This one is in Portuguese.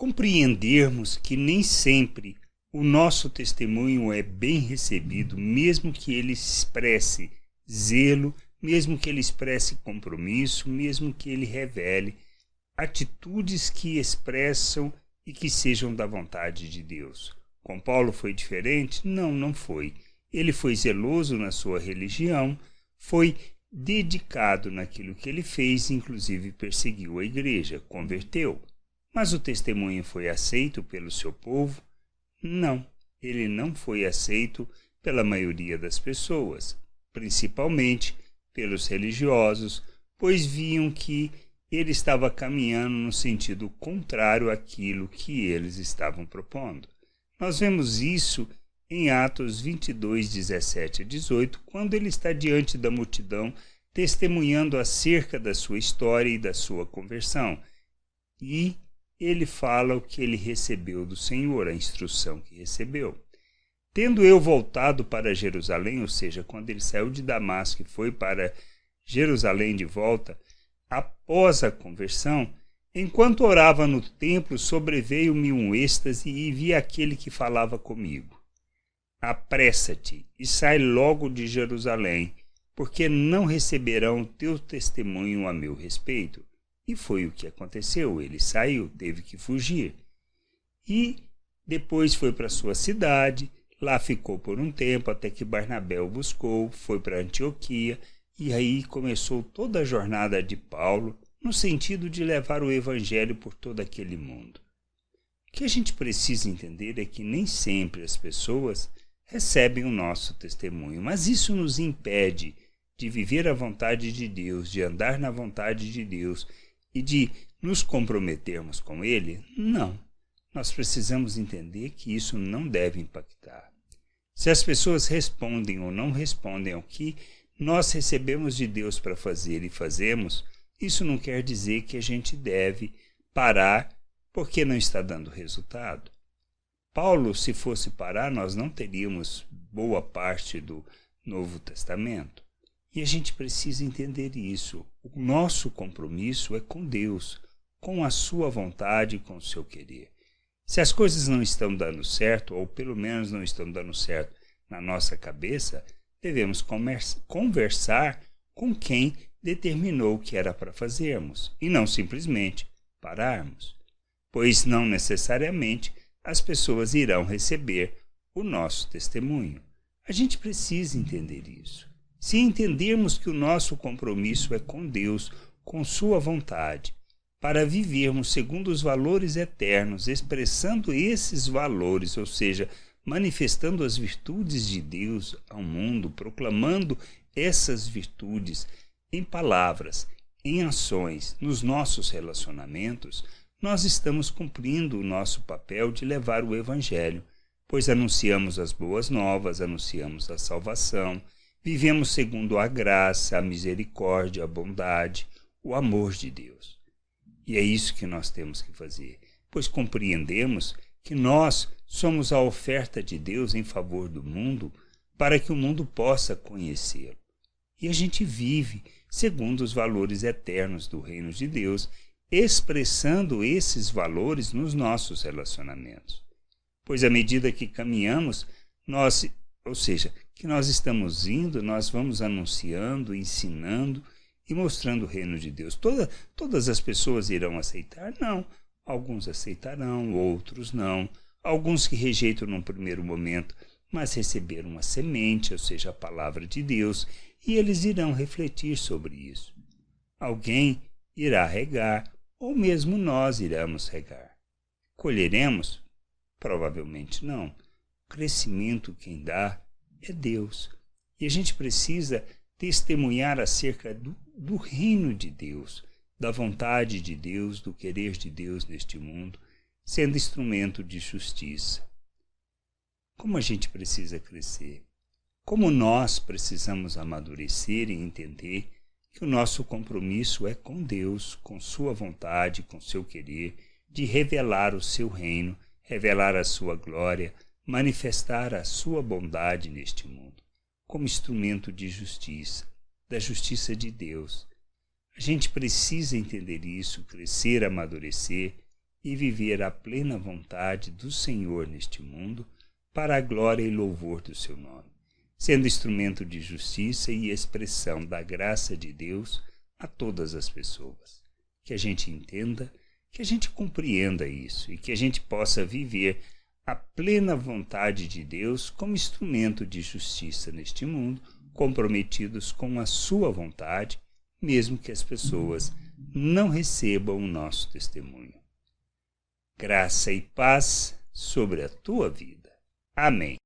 compreendermos que nem sempre o nosso testemunho é bem recebido, mesmo que ele expresse zelo, mesmo que ele expresse compromisso, mesmo que ele revele atitudes que expressam e que sejam da vontade de Deus. Com Paulo foi diferente? Não, não foi. Ele foi zeloso na sua religião, foi dedicado naquilo que ele fez, inclusive perseguiu a igreja, converteu. Mas o testemunho foi aceito pelo seu povo? Não, ele não foi aceito pela maioria das pessoas, principalmente pelos religiosos, pois viam que ele estava caminhando no sentido contrário àquilo que eles estavam propondo. Nós vemos isso em Atos 22, 17 a 18, quando ele está diante da multidão, testemunhando acerca da sua história e da sua conversão. E ele fala o que ele recebeu do Senhor, a instrução que recebeu. Tendo eu voltado para Jerusalém, ou seja, quando ele saiu de Damasco e foi para Jerusalém de volta, após a conversão, enquanto orava no templo, sobreveio-me um êxtase e vi aquele que falava comigo. Apressa-te e sai logo de Jerusalém, porque não receberão teu testemunho a meu respeito. E foi o que aconteceu. Ele saiu, teve que fugir. E depois foi para sua cidade, lá ficou por um tempo, até que Barnabé o buscou, foi para Antioquia, e aí começou toda a jornada de Paulo, no sentido de levar o evangelho por todo aquele mundo. O que a gente precisa entender é que nem sempre as pessoas recebem o nosso testemunho, mas isso nos impede de viver a vontade de Deus, de andar na vontade de Deus e de nos comprometermos com Ele? Não. Nós precisamos entender que isso não deve impactar. Se as pessoas respondem ou não respondem ao que nós recebemos de Deus para fazer e fazemos, isso não quer dizer que a gente deve parar porque não está dando resultado. Paulo, se fosse parar, nós não teríamos boa parte do Novo Testamento. E a gente precisa entender isso. O nosso compromisso é com Deus, com a sua vontade, com o seu querer. Se as coisas não estão dando certo, ou pelo menos não estão dando certo na nossa cabeça, devemos conversar com quem determinou o que era para fazermos, e não simplesmente pararmos, pois não necessariamente as pessoas irão receber o nosso testemunho. A gente precisa entender isso. Se entendermos que o nosso compromisso é com Deus, com sua vontade, para vivermos segundo os valores eternos, expressando esses valores, ou seja, manifestando as virtudes de Deus ao mundo, proclamando essas virtudes em palavras, em ações, nos nossos relacionamentos, nós estamos cumprindo o nosso papel de levar o Evangelho, pois anunciamos as boas novas, anunciamos a salvação, vivemos segundo a graça, a misericórdia, a bondade, o amor de Deus. E é isso que nós temos que fazer, pois compreendemos que nós somos a oferta de Deus em favor do mundo para que o mundo possa conhecê-lo. E a gente vive segundo os valores eternos do reino de Deus, expressando esses valores nos nossos relacionamentos. Pois à medida que caminhamos, que nós estamos indo, nós vamos anunciando, ensinando e mostrando o reino de Deus. Todas as pessoas irão aceitar? Não. Alguns aceitarão, outros não. Alguns que rejeitam num primeiro momento, mas receberam uma semente, ou seja, a palavra de Deus, e eles irão refletir sobre isso. Alguém irá regar, ou mesmo nós iremos regar. Colheremos? Provavelmente não. O crescimento quem dá é Deus. E a gente precisa testemunhar acerca do reino de Deus, da vontade de Deus, do querer de Deus neste mundo, sendo instrumento de justiça. Como a gente precisa crescer? Como nós precisamos amadurecer e entender que o nosso compromisso é com Deus, com sua vontade, com seu querer, de revelar o seu reino, revelar a sua glória, manifestar a sua bondade neste mundo, como instrumento de justiça, da justiça de Deus. A gente precisa entender isso, crescer, amadurecer e viver a plena vontade do Senhor neste mundo, para a glória e louvor do seu nome, sendo instrumento de justiça e expressão da graça de Deus a todas as pessoas. Que a gente entenda, que a gente compreenda isso e que a gente possa viver a plena vontade de Deus como instrumento de justiça neste mundo, comprometidos com a sua vontade, mesmo que as pessoas não recebam o nosso testemunho. Graça e paz sobre a tua vida. Amém.